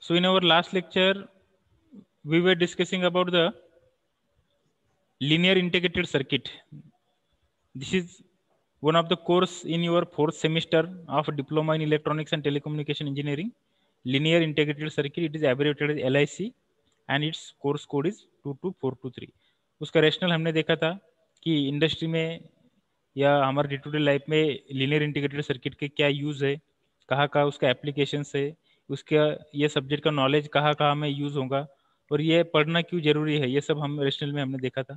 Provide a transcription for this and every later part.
So in our last lecture, we were discussing about the linear integrated circuit. This is one of the course in your fourth semester of Diploma in Electronics and Telecommunication Engineering. Linear integrated circuit, it is abbreviated as LIC and its course code is 22423. उसका rational हमने देखा था कि industry में या हमारे day to day life में linear integrated circuit के क्या यूज़ है, कहाँ कहाँ उसका एप्लीकेशंस है, उसका ये सब्जेक्ट का नॉलेज कहाँ कहाँ में यूज़ होगा और ये पढ़ना क्यों जरूरी है, ये सब हम रेशनल में हमने देखा था.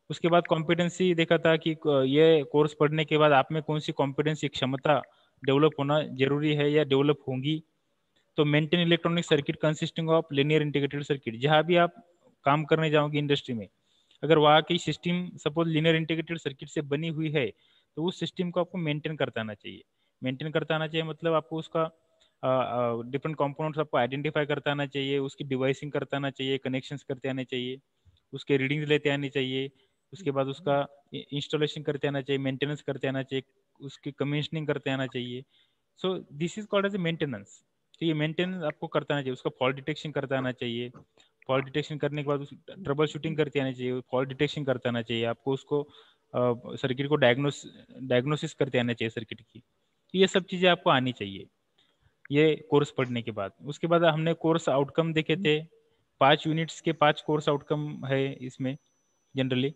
उसके बाद कॉम्पिटेंसी देखा था कि ये कोर्स पढ़ने के बाद आप में कौन सी कॉम्पिटेंसी क्षमता डेवलप होना जरूरी है या डेवलप होंगी. तो maintain electronic circuit consisting of linear integrated circuit, जहाँ भी आप काम करने जाओगे इंडस्ट्री में, अगर वहाँ की system suppose linear integrated circuit से बनी हुई है तो उस सिस्टम को आपको मेंटेन करता आना चाहिए. मेंटेन करता आना चाहिए मतलब आपको उसका डिफरेंट कंपोनेंट्स आपको आइडेंटिफाई करता आना चाहिए, उसकी डिवाइसिंग करता आना चाहिए, कनेक्शंस करते आने चाहिए, उसके रीडिंग्स लेते आने चाहिए, उसके बाद उसका इंस्टॉलेशन करते आना चाहिए, मेंटेनेंस करते आना चाहिए, उसकी कमीशनिंग करते आना चाहिए. So this is called as a maintenance. तो ये मेंटेनेंस आपको करता आना चाहिए, उसका फॉल्ट डिटेक्शन करता आना चाहिए, फॉल्ट डिटेक्शन करने के बाद उस ट्रबल शूटिंग करते आना चाहिए, फॉल्ट डिटेक्शन करता आना चाहिए आपको, उसको सर्किट को डायग्नोसिस करते आना चाहिए सर्किट की. तो ये सब चीज़ें आपको आनी चाहिए ये कोर्स पढ़ने के बाद. उसके बाद हमने कोर्स आउटकम देखे थे, 5 यूनिट्स के 5 कोर्स आउटकम है इसमें जनरली.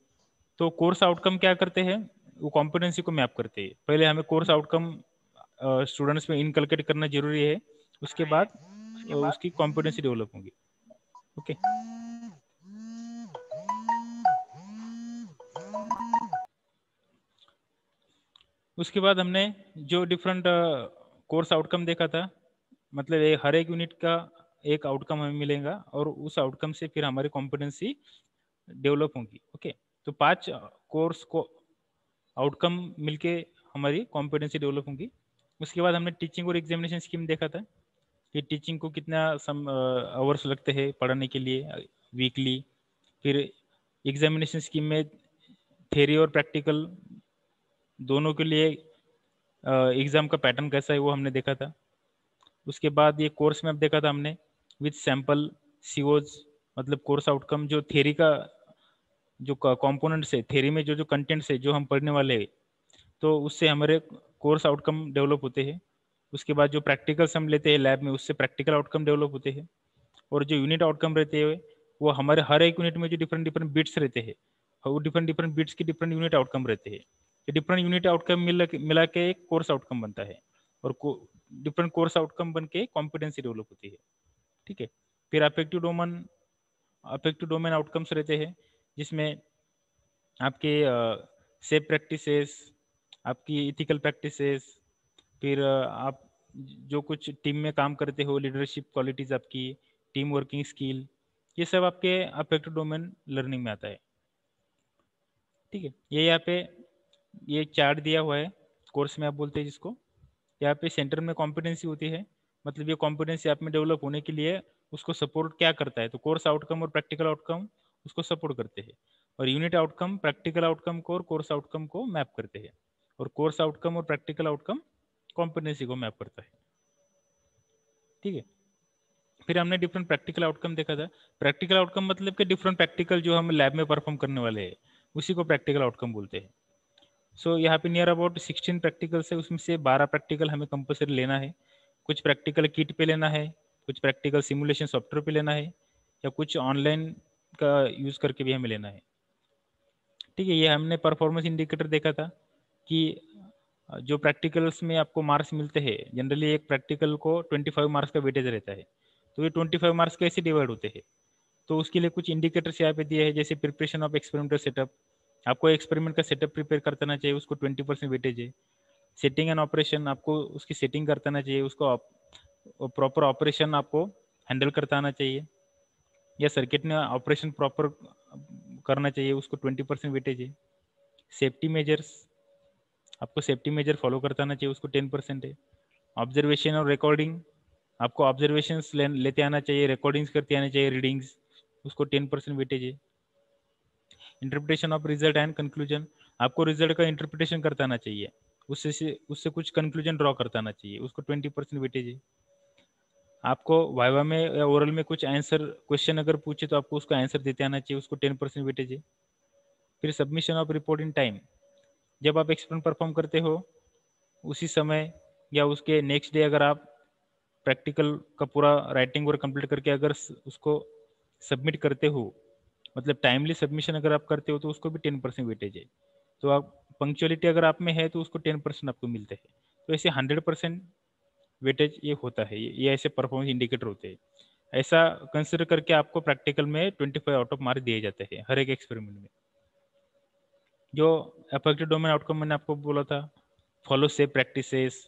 तो कोर्स आउटकम क्या करते हैं, वो कॉम्पिटेंसी को मैप करते हैं. पहले हमें कोर्स आउटकम स्टूडेंट्स में इनकलकेट करना जरूरी है, उसके बाद उसकी कॉम्पिटेंसी डेवलप होंगी. ओके. उसके बाद हमने जो डिफरेंट कोर्स आउटकम देखा था, मतलब ये हर एक यूनिट का एक आउटकम हमें मिलेगा और उस आउटकम से फिर हमारी कॉम्पिटेंसी डेवलप होंगी. ओके. तो 5 कोर्स को आउटकम मिलके हमारी कॉम्पिटेंसी डेवलप होंगी. उसके बाद हमने टीचिंग और एग्जामिनेशन स्कीम देखा था कि टीचिंग को कितना आवर्स लगते हैं पढ़ाने के लिए वीकली. फिर एग्जामिनेशन स्कीम में थ्योरी और प्रैक्टिकल दोनों के लिए एग्ज़ाम का पैटर्न कैसा है वो हमने देखा था. उसके बाद ये कोर्स मैप देखा था हमने विथ सैम्पल सीओज, मतलब कोर्स आउटकम जो थ्योरी का जो कंपोनेंट्स है, थ्योरी में जो जो कंटेंट्स है जो हम पढ़ने वाले हैं, तो उससे हमारे कोर्स आउटकम डेवलप होते हैं. उसके बाद जो प्रैक्टिकल्स हम लेते हैं लैब में, उससे प्रैक्टिकल आउटकम डेवलप होते हैं. और जो यूनिट आउटकम रहते हैं वो हमारे हर एक यूनिट में जो डिफरेंट डिफरेंट बिट्स रहते हैं, वो डिफरेंट डिफरेंट बिट्स की डिफरेंट यूनिट आउटकम रहते हैं. ये डिफरेंट यूनिट आउटकम मिला के एक कोर्स आउटकम बनता है और डिफरेंट कोर्स आउटकम बन के कॉम्पिटेंसी डेवलप होती है. ठीक है. फिर अफेक्टिव डोमेन आउटकम्स रहते हैं जिसमें आपके सेफ प्रैक्टिसेस, आपकी इथिकल प्रैक्टिसेस, फिर आप जो कुछ टीम में काम करते हो, लीडरशिप क्वालिटीज आपकी, टीम वर्किंग स्किल, ये सब आपके अफेक्टिव डोमेन लर्निंग में आता है. ठीक है. ये यहाँ पे ये चार्ट दिया हुआ है, कोर्स में आप बोलते हैं जिसको. यहाँ पे सेंटर में कॉम्पिटेंसी होती है, मतलब ये कॉम्पिटेंसी आप में डेवलप होने के लिए उसको सपोर्ट क्या करता है, तो कोर्स आउटकम और प्रैक्टिकल आउटकम उसको सपोर्ट करते हैं. और यूनिट आउटकम प्रैक्टिकल आउटकम को और कोर्स आउटकम को मैप करते हैं, और कोर्स आउटकम और प्रैक्टिकल आउटकम कॉम्पिटेंसी को मैप करता है. ठीक है. फिर हमने डिफरेंट प्रैक्टिकल आउटकम देखा था. प्रैक्टिकल आउटकम मतलब कि डिफरेंट प्रैक्टिकल जो हम लैब में परफॉर्म करने वाले हैं उसी को प्रैक्टिकल आउटकम बोलते हैं. सो यहाँ पे नियर अबाउट 16 प्रैक्टिकल्स है, उसमें से 12 प्रैक्टिकल हमें कंपलसरी लेना है. कुछ प्रैक्टिकल किट पे लेना है, कुछ प्रैक्टिकल सिमुलेशन सॉफ्टवेयर पे लेना है, या कुछ ऑनलाइन का यूज़ करके भी हमें लेना है. ठीक है. ये हमने परफॉर्मेंस इंडिकेटर देखा था कि जो प्रैक्टिकल्स में आपको मार्क्स मिलते हैं, जनरली एक प्रैक्टिकल को 25 मार्क्स का वेटेज रहता है. तो ये 25 मार्क्स कैसे डिवाइड होते हैं, तो उसके लिए कुछ इंडिकेटर्स यहाँ पे दिए हैं, जैसे प्रिपरेशन ऑफ एक्सपेरिमेंटल सेटअप, आपको एक्सपेरिमेंट का सेटअप प्रिपेयर करना चाहिए, उसको 20% वेटेज है. सेटिंग एंड ऑपरेशन, आपको उसकी सेटिंग करताना चाहिए, उसको प्रॉपर ऑपरेशन आपको हैंडल करता आना चाहिए, या सर्किट में ऑपरेशन प्रॉपर करना चाहिए, उसको 20% वेटेज है. सेफ्टी मेजर्स, आपको सेफ्टी मेजर फॉलो करता आना चाहिए, उसको 10% है. ऑब्जर्वेशन और रिकॉर्डिंग, आपको ऑब्जर्वेशंस लेते आना चाहिए, रिकॉर्डिंग्स करते आना चाहिए, रीडिंग्स, उसको 10% वेटेज है. Interpretation of result and conclusion, आपको रिजल्ट का इंटरप्रिटेशन करता आना चाहिए, उससे कुछ कंक्लूजन ड्रॉ करता आना चाहिए, उसको 20% वेटेज है. आपको वाइवा में या ओरल में कुछ आंसर क्वेश्चन अगर पूछे तो आपको उसका आंसर देते आना चाहिए, उसको 10% वेटेज है। फिर submission of report in time, जब आप एक्सपेरिमेंट परफॉर्म करते हो उसी समय या उसके नेक्स्ट डे अगर आप प्रैक्टिकल का पूरा राइटिंग वर्क कंप्लीट करके अगर उसको सबमिट करते हो, मतलब टाइमली सबमिशन अगर आप करते हो तो उसको भी 10% वेटेज है। तो आप पंक्चुअलिटी अगर आप में है तो उसको 10% आपको मिलते हैं। तो ऐसे 100% वेटेज ये होता है, ये ऐसे परफॉर्मेंस इंडिकेटर होते हैं। ऐसा कंसिडर करके आपको प्रैक्टिकल में 25 आउट ऑफ मार्क दिए जाते हैं हर एक एक्सपेरिमेंट में। जो अफेक्टेड डोमेन आउटकम मैंने आपको बोला था, follow safe practices,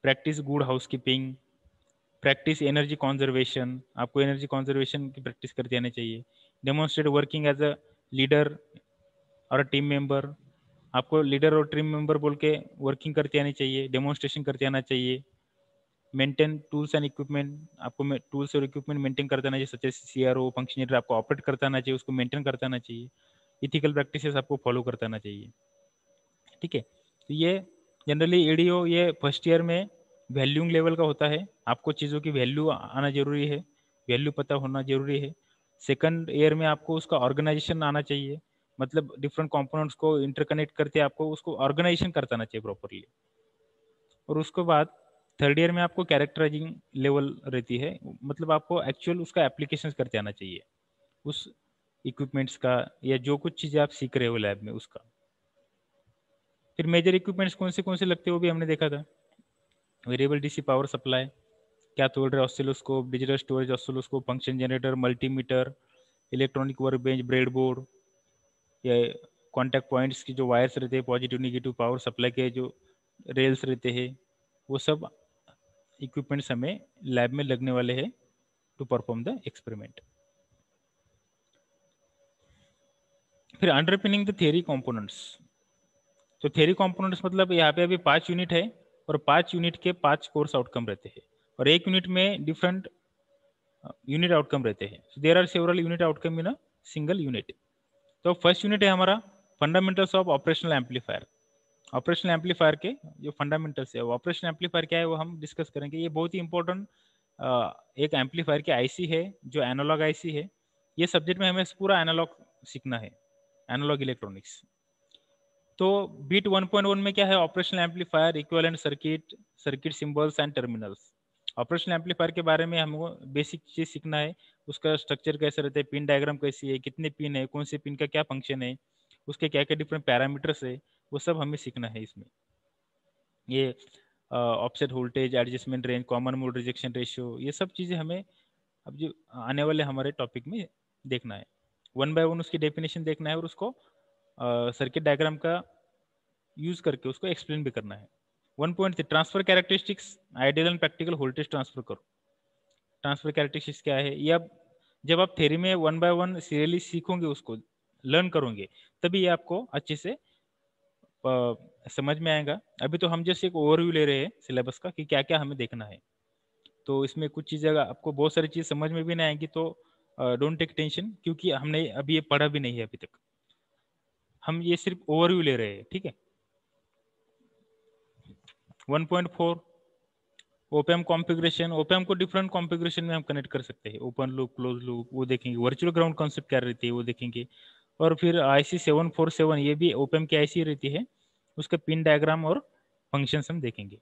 practice good housekeeping, practice energy conservation, आपको एनर्जी कॉन्जर्वेशन की प्रैक्टिस करते आना चाहिए। Demonstrate working as a leader और टीम मेंबर, आपको लीडर और टीम मेंबर बोल के वर्किंग करते आनी चाहिए, डेमोन्स्ट्रेशन करते आना चाहिए। मेंटेन टूल्स एंड इक्विपमेंट, आपको टूल्स और इक्विपमेंट मेंटेन करता आना चाहिए, सच एज CRO फंक्शनरी आपको ऑपरेट करता आना चाहिए, उसको मेंटेन करता आना चाहिए। इथिकल प्रैक्टिसेस आपको फॉलो करता आना चाहिए। ठीक है, तो ये जनरली EDO ये फर्स्ट ईयर में वैल्यूइंग लेवल का होता है, आपको चीज़ों की वैल्यू आना जरूरी है, वैल्यू पता होना जरूरी है। सेकंड ईयर में आपको उसका ऑर्गेनाइजेशन आना चाहिए, मतलब डिफरेंट कंपोनेंट्स को इंटरकनेक्ट करके आपको उसको ऑर्गेनाइजेशन करता आना चाहिए प्रॉपरली। और उसके बाद थर्ड ईयर में आपको कैरेक्टराइजिंग लेवल रहती है, मतलब आपको एक्चुअल उसका एप्लीकेशन करते आना चाहिए उस इक्विपमेंट्स का, या जो कुछ चीज़ें आप सीख रहे हो लैब में उसका। फिर मेजर इक्विपमेंट्स कौन से लगते हैं वो भी हमने देखा था। Variable DC power supply, cathode ray oscilloscope, digital storage oscilloscope, function generator, multimeter, electronic work bench, bread board, या कॉन्टैक्ट पॉइंट्स की जो वायर्स रहते हैं, पॉजिटिव निगेटिव पावर सप्लाई के जो रेल्स रहते हैं, वो सब इक्विपमेंट्स हमें लैब में लगने वाले हैं टू परफॉर्म द एक्सपेरिमेंट। फिर अंडरपिनिंग द थियरी कंपोनेंट्स, तो थियरी कंपोनेंट्स मतलब यहाँ पे अभी 5 यूनिट है और 5 यूनिट के 5 कोर्स आउटकम रहते हैं, और एक यूनिट में डिफरेंट यूनिट आउटकम रहते हैं। There are several unit outcome in a single unit. तो फर्स्ट यूनिट है हमारा fundamentals of operational amplifier. Operational amplifier के जो फंडामेंटल्स है, वो ऑपरेशनल एम्पलीफायर क्या है वो हम डिस्कस करेंगे। ये बहुत ही इंपॉर्टेंट एक एम्पलीफायर की IC है जो एनालॉग IC है। ये सब्जेक्ट में हमें पूरा एनालॉग सीखना है, एनालॉग इलेक्ट्रॉनिक्स। तो बीट 1.1 में क्या है, operational amplifier, equivalent circuit, circuit symbols and terminals. Operational amplifier के बारे में हमको बेसिक चीज सीखना है, उसका स्ट्रक्चर कैसे रहता है, पिन डायग्राम कैसी है, कितने पिन है, कौन से पिन का क्या फंक्शन है, उसके क्या क्या डिफरेंट पैरामीटर्स है, वो सब हमें सीखना है इसमें। ये offset voltage, adjustment range, common mode rejection ratio, ये सब चीज़ें हमें अब जो आने वाले हमारे टॉपिक में देखना है। 1 बाय 1 उसकी डेफिनेशन देखना है और उसको सर्किट डायग्राम का यूज करके उसको एक्सप्लेन भी करना है। 1.3 transfer characteristics, ideal and practical voltage transfer करो। ट्रांसफर कैरेक्टरिस्टिक्स क्या है, ये अब जब आप थ्योरी में 1 बाय 1 सीरियली सीखोगे, उसको लर्न करोगे, तभी ये आपको अच्छे से समझ में आएगा। अभी तो हम जैसे एक ओवरव्यू ले रहे हैं सिलेबस का कि क्या क्या हमें देखना है, तो इसमें कुछ चीज़ें आपको बहुत सारी चीज़ समझ में भी नहीं आएंगी, तो डोंट टेक टेंशन, क्योंकि हमने अभी ये पढ़ा भी नहीं है अभी तक, हम ये सिर्फ ओवरव्यू ले रहे हैं। ठीक है। 1.4 ओपैम कॉन्फ़िगरेशन, ओपैम को डिफरेंट कॉन्फ़िगरेशन में हम कनेक्ट कर सकते हैं, ओपन लूप, क्लोज लूप, वो देखेंगे। वर्चुअल ग्राउंड कॉन्सेप्ट क्या रहती है वो देखेंगे। और फिर IC 747, ये भी ओपैम की IC रहती है, उसका पिन डायग्राम और फंक्शंस हम देखेंगे।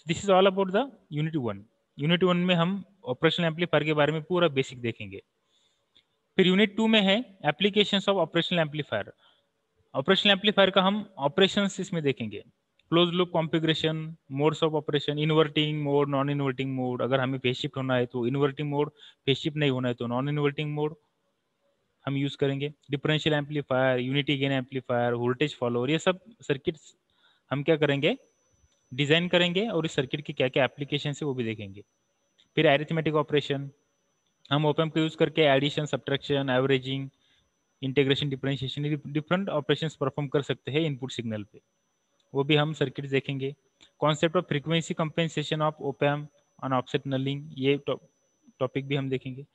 This is all about the unit 1। Unit 1 में हम ऑपरेशनल एम्पलीफायर के बारे में पूरा बेसिक देखेंगे। फिर यूनिट 2 में है applications of operational amplifier. Operational amplifier का हम ऑपरेशंस इसमें देखेंगे, close loop configuration, modes of operation, inverting mode, non inverting mode, अगर हमें फेज शिफ्ट होना है तो इन्वर्टिंग मोड, फेज शिफ्ट नहीं होना है तो नॉन इन्वर्टिंग मोड हम यूज करेंगे। Differential amplifier, unity gain amplifier, voltage follower, ये सब सर्किट्स हम क्या करेंगे, डिजाइन करेंगे, और इस सर्किट की क्या क्या एप्लीकेशन है वो भी देखेंगे। फिर अरिथमेटिक ऑपरेशन, हम ओपैम्प को यूज करके addition, subtraction, averaging, integration, differentiation, different operations perform कर सकते हैं इनपुट सिग्नल पे, वो भी हम सर्किट देखेंगे। Concept of frequency compensation of op amp on offset nulling, ये टॉपिक भी हम देखेंगे।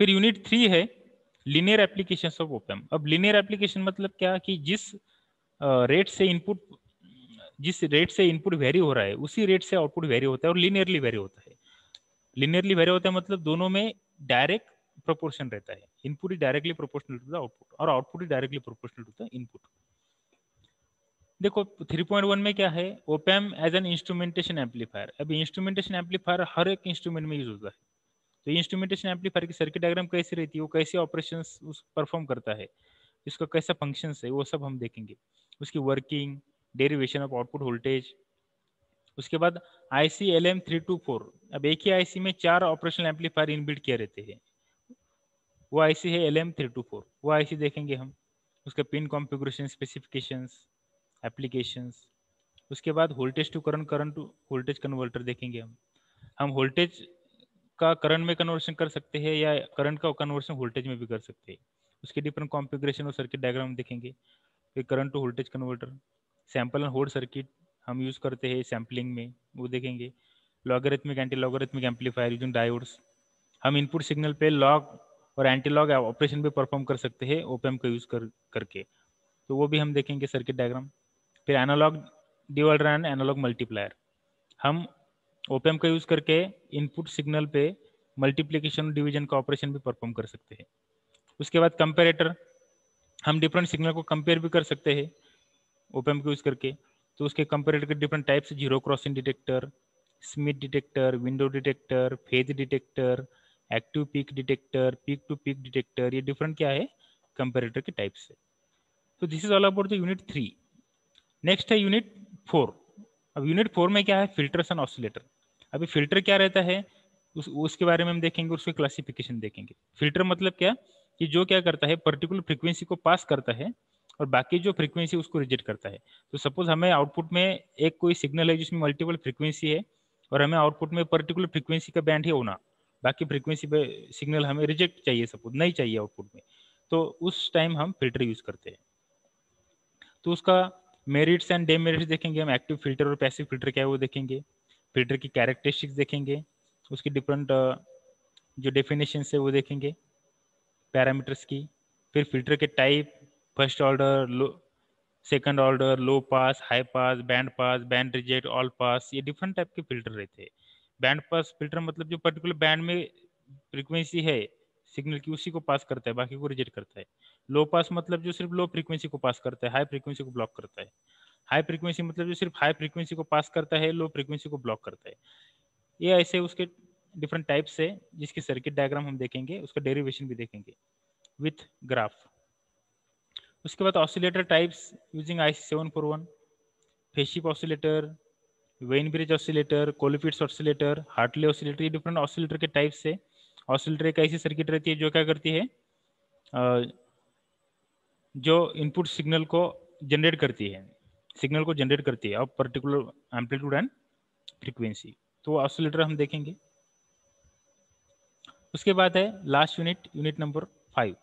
फिर यूनिट 3 है लीनियर एप्लीकेशंस ऑफ ओपैम्प। अब लीनियर एप्लीकेशन मतलब क्या, कि रेट से इनपुट जिस रेट से इनपुट वेरी हो रहा है उसी रेट से आउटपुट वेरी होता है और लीनियरली वेरी होता है। लिनियरली वेरी होता है मतलब दोनों में डायरेक्ट प्रोपोर्शन रहता है, input is directly proportional to the output और output is directly proportional to the input. देखो 3.1 में क्या है, opamp as an instrumentation amplifier. अभी इंस्ट्रूमेंटेशन एम्पलीफायर हर एक इंस्ट्रूमेंट में यूज होता है। तो इंस्ट्रूमेंटेशन एम्पलीफायर की सर्किट डायग्राम कैसी रहती है, वो कैसे ऑपरेशंस उस परफॉर्म करता है, इसका कैसा फंक्शंस है, वो सब हम देखेंगे। उसकी working, derivation of output voltage. उसके बाद आईसी LM324। अब एक ही आईसी में 4 ऑपरेशनल एम्पलीफायर इनबिल्ट किए रहते हैं, वो आईसी है LM324, वो आईसी देखेंगे हम। उसका पिन कॉन्फ़िगरेशन, स्पेसिफिकेशंस, एप्लीकेशंस। उसके बाद voltage to current, current to voltage converter देखेंगे हम वोल्टेज का करंट में कन्वर्शन कर सकते हैं या करंट का कन्वर्शन वोल्टेज में भी कर सकते हैं। उसके डिफरेंट कॉन्फ़िगरेशन और सर्किट डायग्राम देखेंगे। फिर current to voltage converter, sample and hold circuit हम यूज़ करते हैं सैम्पलिंग में, वो देखेंगे। Logarithmic anti logarithmic amplifier using diodes, हम इनपुट सिग्नल पे लॉग और एंटी लॉग ऑपरेशन भी परफॉर्म कर सकते हैं ओपैम्प का यूज़ करके, तो वो भी हम देखेंगे सर्किट डायग्राम। फिर analog divider and analog multiplier, हम ओपैम्प का यूज़ करके इनपुट सिग्नल पे मल्टीप्लिकेशन डिवीजन का ऑपरेशन भी परफॉर्म कर सकते हैं। उसके बाद कंपेरेटर, हम डिफरेंट सिग्नल को कंपेयर भी कर सकते हैं ओपैम्प को यूज़ करके। तो उसके कंपेरेटर के different types, zero crossing detector, Smith detector, window detector, phase detector, active peak detector, peak to peak detector, ये डिफरेंट क्या है कंपेरेटर के टाइप्स है। तो this is all about the unit 3। Next है यूनिट 4। अब यूनिट 4 में क्या है, फिल्टर्स एंड ऑसिलेटर। अभी फिल्टर क्या रहता है उसके बारे में हम देखेंगे, उसके क्लासिफिकेशन देखेंगे। फिल्टर मतलब क्या, कि जो क्या करता है पर्टिकुलर फ्रीक्वेंसी को पास करता है और बाकी जो फ्रीक्वेंसी उसको रिजेक्ट करता है। तो सपोज हमें आउटपुट में एक कोई सिग्नल है जिसमें मल्टीपल फ्रीक्वेंसी है और हमें आउटपुट में पर्टिकुलर फ्रीक्वेंसी का बैंड ही होना, बाकी फ्रीक्वेंसी पे सिग्नल हमें रिजेक्ट चाहिए, सपोज नहीं चाहिए आउटपुट में, तो उस टाइम हम फिल्टर यूज करते हैं। तो उसका मेरिट्स एंड डेमेरिट्स देखेंगे हम, एक्टिव फिल्टर और पैसिव फिल्टर क्या है वो देखेंगे, फिल्टर की कैरेक्टरिस्टिक्स देखेंगे, उसकी डिफरेंट जो डेफिनेशन है वो देखेंगे, पैरामीटर्स की। फिर फिल्टर के type, first order, low, second order, low pass, high pass, band reject, all pass, ये डिफरेंट टाइप के फिल्टर रहते हैं। बैंड पास फिल्टर मतलब जो पर्टिकुलर बैंड में फ्रीक्वेंसी है सिग्नल की उसी को पास करता है, बाकी को रिजेक्ट करता है। लो पास मतलब जो सिर्फ लो फ्रीक्वेंसी को पास करता है, हाई फ्रीक्वेंसी को ब्लॉक करता है। हाई फ्रीक्वेंसी मतलब जो सिर्फ हाई फ्रीक्वेंसी को पास करता है, लो फ्रीक्वेंसी को ब्लॉक करता है। ये ऐसे उसके डिफरेंट टाइप्स है जिसकी सर्किट डायग्राम हम देखेंगे, उसका डेरिवेशन भी देखेंगे विथ ग्राफ। उसके बाद oscillator types using IC741, phase shift oscillator, Wien bridge oscillator, Colpitts oscillator, Hartley oscillator, ये डिफरेंट ऑसिलेटर के टाइप्स है। ऑसिलेटर एक ऐसी सर्किट रहती है जो क्या करती है, जो इनपुट सिग्नल को जनरेट करती है, सिग्नल को जनरेट करती है of particular amplitude and frequency, तो ऑसिलेटर हम देखेंगे। उसके बाद है last unit, unit number 5,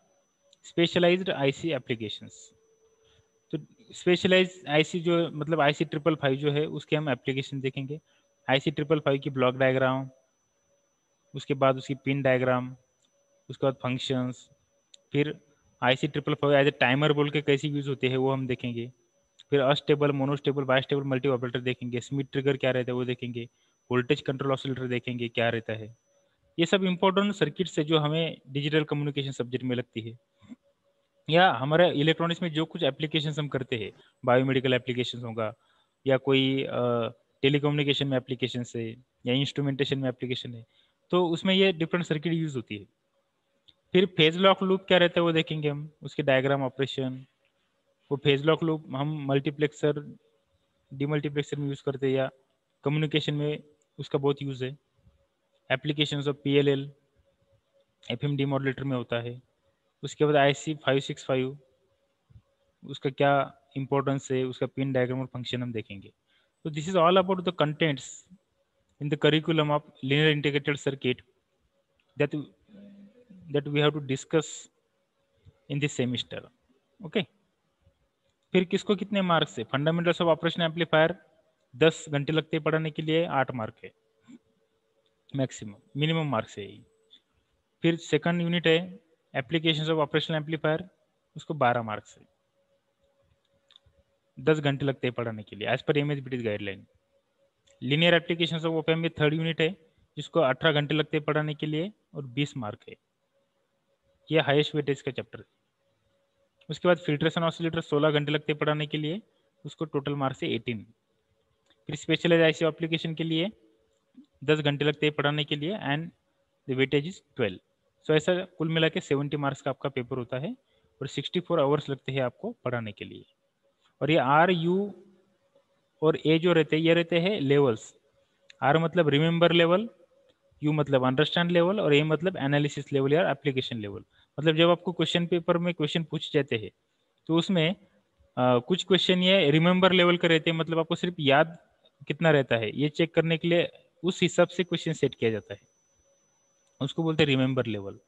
specialised IC applications. तो स्पेशलाइज आईसी जो मतलब IC555 जो है उसके हम एप्लीकेशन देखेंगे। IC555 की ब्लॉक डायग्राम, उसके बाद उसकी पिन डायग्राम, उसके बाद फंक्शंस, फिर IC555 एज ए टाइमर बोल के कैसे यूज़ होते हैं वो हम देखेंगे। फिर astable, monostable, bistable multi operator देखेंगे, स्मिथ ट्रिगर क्या रहता है वो देखेंगे, वोल्टेज कंट्रोल ऑसिलेटर देखेंगे क्या रहता है। ये सब इंपॉर्टेंट सर्किट्स है जो हमें डिजिटल कम्युनिकेशन सब्जेक्ट में लगती है, या हमारे इलेक्ट्रॉनिक्स में जो कुछ एप्लीकेशन हम करते हैं, बायोमेडिकल एप्लीकेशन होगा या कोई टेलीकम्युनिकेशन में एप्लीकेशन है या इंस्ट्रूमेंटेशन में एप्लीकेशन है, तो उसमें ये डिफरेंट सर्किट यूज होती है। फिर फेज लॉक लूप क्या रहता है वो देखेंगे हम, उसके डायग्राम ऑपरेशन। वो फेज लॉक लूप हम मल्टीप्लेक्सर, डीमल्टीप्लेक्सर में यूज़ करते हैं या कम्युनिकेशन में उसका बहुत यूज़ है। एप्लीकेशन ऑफ PLL, FM डीमॉडुलेटर में होता है। उसके बाद IC565, उसका क्या इंपॉर्टेंस है, उसका पिन डायग्राम और फंक्शन हम देखेंगे। तो this is all about the contents in the curriculum of linear integrated circuit that we have to discuss in this semester. Okay. फिर किसको कितने मार्क्स है, फंडामेंटल्स ऑफ ऑपरेशन एम्पलीफायर 10 घंटे लगते हैं पढ़ाने के लिए, 8 मार्क है मैक्सिमम, मिनिमम मार्क्स है यही। फिर सेकंड यूनिट है एप्लीकेशंस ऑफ ऑपरेशनल एम्पलीफायर, उसको 12 मार्क्स है, 10 घंटे लगते हैं पढ़ाने के लिए एज पर MSBT guideline. Linear applications of op amp में थर्ड यूनिट है जिसको 18 घंटे लगते हैं पढ़ाने के लिए और 20 मार्क है। ये हाईएस्ट वेटेज का चैप्टर है। उसके बाद फिल्ट्रेशन ऑसिलेटर 16 घंटे लगते हैं पढ़ाने के लिए, उसको टोटल मार्क्स है 18। फिर स्पेशलाइज आईसीयू एप्लीकेशन के लिए 10 घंटे लगते हैं पढ़ाने के लिए एंड द वेटेज इज 12। सो ऐसा कुल मिला के 70 मार्क्स का आपका पेपर होता है और 64 आवर्स लगते हैं आपको पढ़ाने के लिए। और ये आर यू और ए जो रहते हैं ये रहते हैं लेवल्स। आर मतलब रिमेंबर लेवल, यू मतलब अंडरस्टैंड लेवल और ए मतलब एनालिसिस लेवल या एप्लीकेशन लेवल। मतलब जब आपको क्वेश्चन पेपर में क्वेश्चन पूछ जाते हैं तो उसमें कुछ क्वेश्चन ये रिमेंबर लेवल के रहते हैं, मतलब आपको सिर्फ याद कितना रहता है ये चेक करने के लिए उस हिसाब से क्वेश्चन सेट किया जाता है, उसको बोलते हैं रिमेंबर लेवल।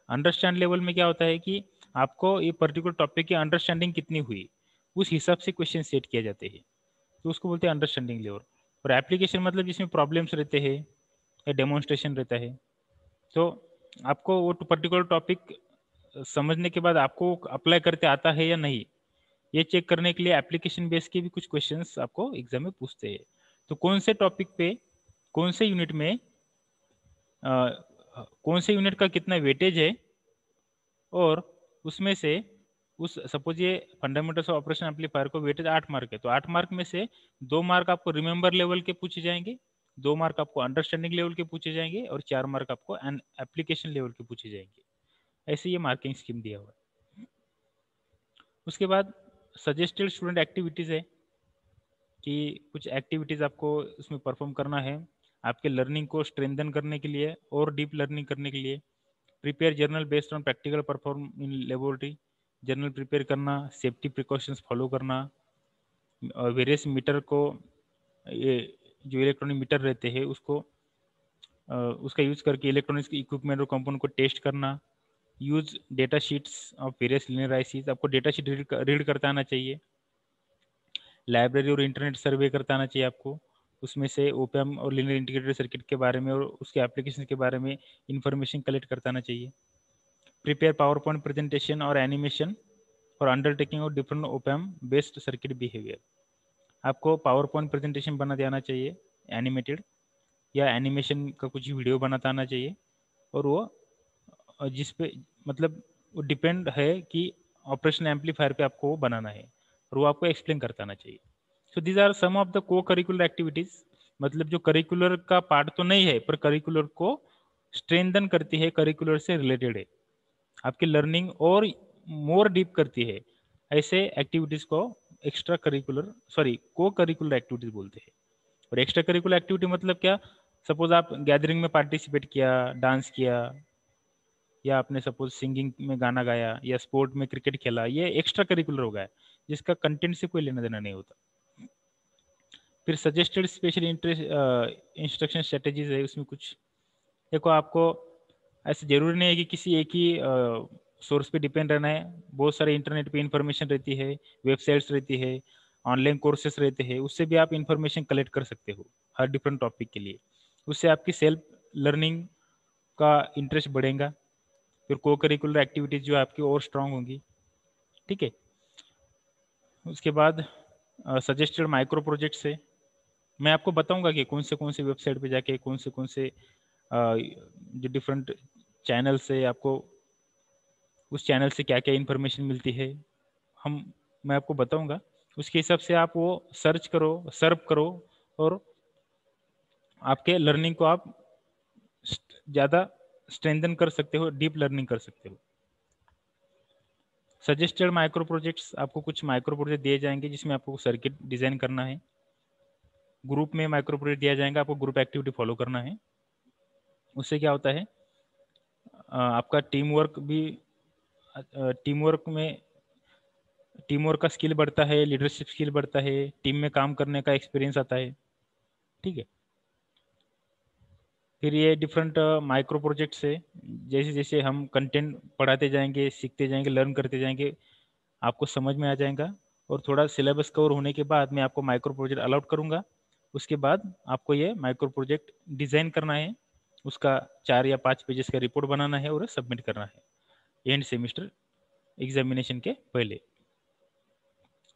अंडरस्टैंड लेवल में क्या होता है कि आपको ये पर्टिकुलर टॉपिक की अंडरस्टैंडिंग कितनी हुई उस हिसाब से क्वेश्चन सेट किए जाते हैं, तो उसको बोलते हैं अंडरस्टैंडिंग लेवल। और एप्लीकेशन मतलब जिसमें प्रॉब्लम्स रहते हैं या डेमोन्स्ट्रेशन रहता है, तो आपको वो पर्टिकुलर टॉपिक समझने के बाद आपको अप्लाई करते आता है या नहीं ये चेक करने के लिए एप्लीकेशन बेस के भी कुछ क्वेश्चंस आपको एग्जाम में पूछते हैं। तो कौन से टॉपिक पे कौन से यूनिट में कौन से यूनिट का कितना वेटेज है, और उसमें से उस सपोज ये फंडामेंटल्स ऑफ ऑपरेशन एम्पलीफायर को वेटेज 8 मार्क है, तो 8 मार्क में से 2 मार्क आपको रिमेंबर लेवल के पूछे जाएंगे, 2 मार्क आपको अंडरस्टैंडिंग लेवल के पूछे जाएंगे और 4 मार्क आपको एप्लीकेशन लेवल के पूछे जाएंगे। ऐसे ये मार्किंग स्कीम दिया हुआ है। उसके बाद सजेस्टेड स्टूडेंट एक्टिविटीज़ है कि कुछ एक्टिविटीज़ आपको उसमें परफॉर्म करना है आपके लर्निंग को स्ट्रेंथन करने के लिए और डीप लर्निंग करने के लिए। Prepare journal based on practical perform in laboratory, journal prepare करना, सेफ्टी प्रिकॉशंस फॉलो करना, वेरियस मीटर को ये जो इलेक्ट्रॉनिक मीटर रहते हैं उसको उसका यूज करके इलेक्ट्रॉनिक्स इक्विपमेंट और कंपोनेंट को टेस्ट करना, use data sheets of various linear ICs, आपको डेटा शीट रीड करता आना चाहिए, लाइब्रेरी और इंटरनेट सर्वे करता आना चाहिए आपको, उसमें से ओपीएम और लीनियर इंटीग्रेटेड सर्किट के बारे में और उसके एप्लीकेशन के बारे में इंफॉर्मेशन कलेक्ट करता आना चाहिए। प्रिपेयर पावर पॉइंट प्रेजेंटेशन और एनिमेशन और undertaking of different op amp based circuit behaviour, आपको पावर पॉइंट प्रेजेंटेशन बनाते आना चाहिए एनिमेटेड या एनिमेशन का कुछ वीडियो बनाता आना चाहिए, और वो जिस पे मतलब वो डिपेंड है कि ऑपरेशन एम्पलीफायर पे आपको वो बनाना है और वो आपको एक्सप्लेन करता आना चाहिए। So these are some of the co curricular activities, मतलब जो करिकुलर का पार्ट तो नहीं है पर करिकुलर को स्ट्रेंथन करती है, करिकुलर से रिलेटेड है, आपकी लर्निंग और मोर डीप करती है। ऐसे एक्टिविटीज को एक्स्ट्रा करिकुलर को करिकुलर एक्टिविटीज बोलते हैं। और एक्स्ट्रा करिकुलर एक्टिविटी मतलब क्या, सपोज आप गैदरिंग में पार्टिसिपेट किया, डांस किया, या आपने सपोज सिंगिंग में गाना गाया या स्पोर्ट में क्रिकेट खेला, ये एक्स्ट्रा करिकुलर होगा जिसका कंटेंट से कोई लेना देना नहीं होता। फिर suggested special interest instruction strategies है, उसमें कुछ देखो आपको ऐसे जरूरी नहीं है कि किसी एक ही सोर्स पे डिपेंड रहना है, बहुत सारे इंटरनेट पे इंफॉर्मेशन रहती है, वेबसाइट्स रहती है, ऑनलाइन कोर्सेस रहते हैं, उससे भी आप इंफॉर्मेशन कलेक्ट कर सकते हो हर डिफरेंट टॉपिक के लिए, उससे आपकी सेल्फ लर्निंग का इंटरेस्ट बढ़ेगा, फिर को करिकुलर एक्टिविटीज जो आपकी और स्ट्रांग होंगी। ठीक है, उसके बाद सजेस्टेड माइक्रो प्रोजेक्ट्स है, मैं आपको बताऊंगा कि कौन से वेबसाइट पे जाके कौन से जो डिफरेंट चैनल से आपको उस चैनल से क्या क्या इन्फॉर्मेशन मिलती है, हम मैं आपको बताऊंगा, उसके हिसाब से आप वो सर्च करो, सर्व करो, और आपके लर्निंग को आप ज़्यादा स्ट्रेंथन कर सकते हो, डीप लर्निंग कर सकते हो। सजेस्टेड माइक्रो प्रोजेक्ट्स, आपको कुछ माइक्रो प्रोजेक्ट दिए जाएंगे जिसमें आपको सर्किट डिजाइन करना है, ग्रुप में माइक्रो प्रोजेक्ट दिया जाएगा, आपको ग्रुप एक्टिविटी फॉलो करना है। उससे क्या होता है आपका टीम वर्क भी टीम वर्क का स्किल बढ़ता है, लीडरशिप स्किल बढ़ता है, टीम में काम करने का एक्सपीरियंस आता है। ठीक है, फिर ये डिफरेंट माइक्रो प्रोजेक्ट्स है, जैसे जैसे हम कंटेंट पढ़ाते जाएंगे, सीखते जाएंगे, लर्न करते जाएंगे, आपको समझ में आ जाएगा, और थोड़ा सिलेबस कवर होने के बाद मैं आपको माइक्रो प्रोजेक्ट अलॉट करूंगा। उसके बाद आपको ये माइक्रो प्रोजेक्ट डिजाइन करना है, उसका 4 या 5 पेजेस का रिपोर्ट बनाना है और सबमिट करना है एंड सेमेस्टर एग्जामिनेशन के पहले।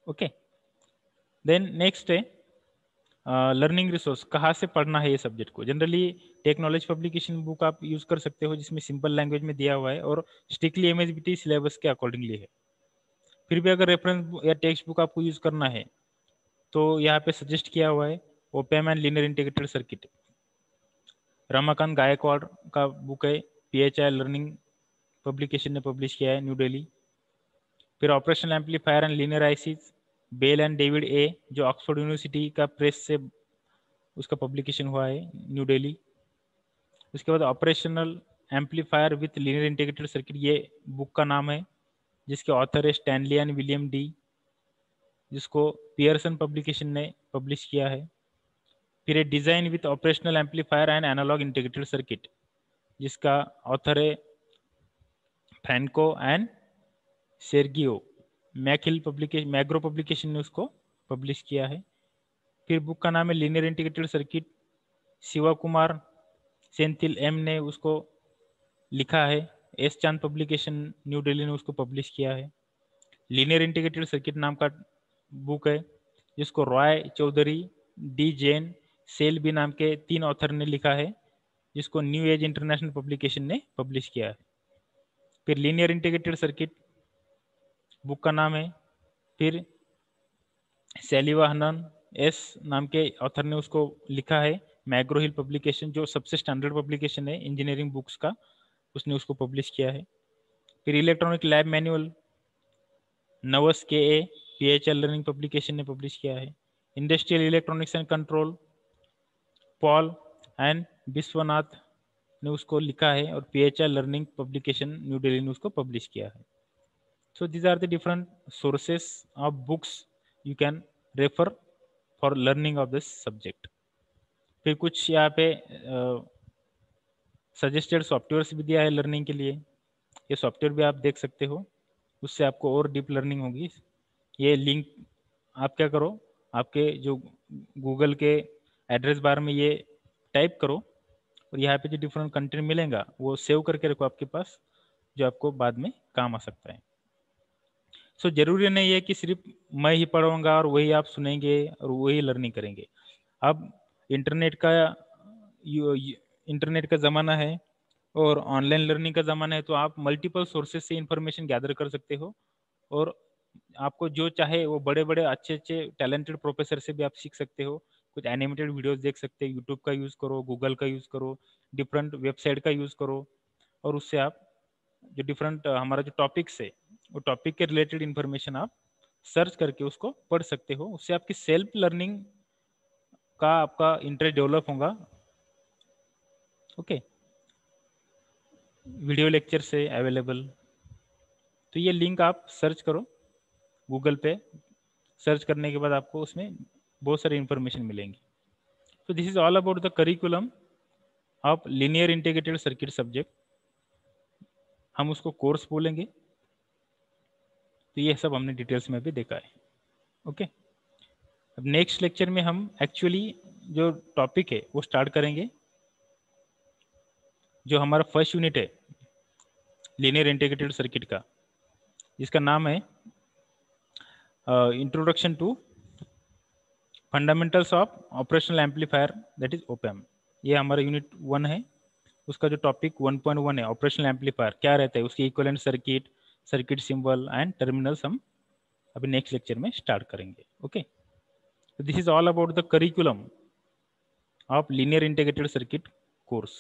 ओके, देन नेक्स्ट है लर्निंग रिसोर्स कहाँ से पढ़ना है ये सब्जेक्ट को। जनरली टेक्नोलॉजी पब्लिकेशन बुक आप यूज़ कर सकते हो जिसमें सिंपल लैंग्वेज में दिया हुआ है और स्ट्रिक्टली एमएसबीटी सिलेबस के अकॉर्डिंगली है। फिर भी अगर रेफरेंस या टेक्स्ट बुक आपको यूज़ करना है तो यहाँ पे सजेस्ट किया हुआ है opamp and linear integrated circuit, Ramakant Gaikwad का बुक है, पीएचआई लर्निंग पब्लिकेशन ने पब्लिश किया है, न्यू दिल्ली। फिर operational amplifier and linear ICs, Bell and David A, जो ऑक्सफोर्ड यूनिवर्सिटी का प्रेस से उसका पब्लिकेशन हुआ है, न्यू दिल्ली। उसके बाद operational amplifier with linear integrated circuit, ये बुक का नाम है, जिसके ऑथर है स्टैनली एंड विलियम डी, जिसको पियर्सन पब्लिकेशन ने पब्लिश किया है। फिर है design with operational amplifier and analog integrated circuit, जिसका ऑथर है फ्रैंको एंड सेर्गियो मैकिल पब्लिकेशन, मैग्रो पब्लिकेशन ने उसको पब्लिश किया है। फिर बुक का नाम है linear integrated circuit, Shiva Kumar Senthil M ने उसको लिखा है, एस चांद पब्लिकेशन न्यू दिल्ली ने उसको पब्लिश किया है। लीनियर इंटीग्रेटेड सर्किट नाम का बुक है, जिसको रॉय चौधरी, डी जैन, सेल बी नाम के 3 ऑथर ने लिखा है, जिसको न्यू एज इंटरनेशनल पब्लिकेशन ने पब्लिश किया है। फिर लीनियर इंटीग्रेटेड सर्किट बुक का नाम है। फिर सेलिवाहनन एस नाम के ऑथर ने उसको लिखा है, मैग्रो हिल पब्लिकेशन जो सबसे स्टैंडर्ड पब्लिकेशन है इंजीनियरिंग बुक्स का, उसने उसको पब्लिश किया है। फिर इलेक्ट्रॉनिक लैब मैनुअल नवस के ए पीएचएल लर्निंग पब्लिकेशन ने पब्लिश किया है। Industrial electronics and control Paul and Vishwanath ने उसको लिखा है और PHL learning publication new Delhi ने उसको पब्लिश किया है। So these are the different sources of books you can refer for learning of this subject. फिर कुछ यहाँ पे सजेस्टेड सॉफ्टवेयर्स भी दिया है लर्निंग के लिए, ये सॉफ्टवेयर भी आप देख सकते हो, उससे आपको और डीप लर्निंग होगी। ये लिंक आप क्या करो, आपके जो गूगल के एड्रेस बार में ये टाइप करो और यहाँ पे जो डिफरेंट कंटेंट मिलेगा वो सेव करके रखो आपके पास, जो आपको बाद में काम आ सकता है। सो जरूरी नहीं है कि सिर्फ मैं ही पढ़ूंगा और वही आप सुनेंगे और वही लर्निंग करेंगे। अब इंटरनेट का इंटरनेट का ज़माना है और ऑनलाइन लर्निंग का ज़माना है, तो आप मल्टीपल सोर्सेज से इंफॉर्मेशन गैदर कर सकते हो और आपको जो चाहे वो बड़े बड़े अच्छे अच्छे टैलेंटेड प्रोफेसर से भी आप सीख सकते हो। कुछ एनिमेटेड वीडियोस देख सकते हो, यूट्यूब का यूज़ करो, गूगल का यूज़ करो, डिफरेंट वेबसाइट का यूज़ करो और उससे आप जो डिफरेंट हमारा जो टॉपिक्स है वो टॉपिक के रिलेटेड इंफॉर्मेशन आप सर्च करके उसको पढ़ सकते हो। उससे आपकी सेल्फ लर्निंग का आपका इंटरेस्ट डेवलप होगा। ओके, वीडियो लेक्चर से अवेलेबल, तो ये लिंक आप सर्च करो गूगल पे, सर्च करने के बाद आपको उसमें बहुत सारी इंफॉर्मेशन मिलेंगी। तो this is all about the curriculum of linear integrated circuit subject, हम उसको कोर्स बोलेंगे। तो ये सब हमने डिटेल्स में भी देखा है। ओके, अब नेक्स्ट लेक्चर में हम एक्चुअली जो टॉपिक है वो स्टार्ट करेंगे, जो हमारा फर्स्ट यूनिट है लीनियर इंटीग्रेटेड सर्किट का, जिसका नाम है introduction to fundamentals of operational amplifier that is op amp. ये हमारा यूनिट 1 है, उसका जो टॉपिक 1.1 है ऑपरेशनल एम्पलीफायर क्या रहता है, उसकी equivalent circuit, circuit symbol and terminals हम अभी नेक्स्ट लेक्चर में स्टार्ट करेंगे। Okay, this is all about the curriculum of linear integrated circuit course.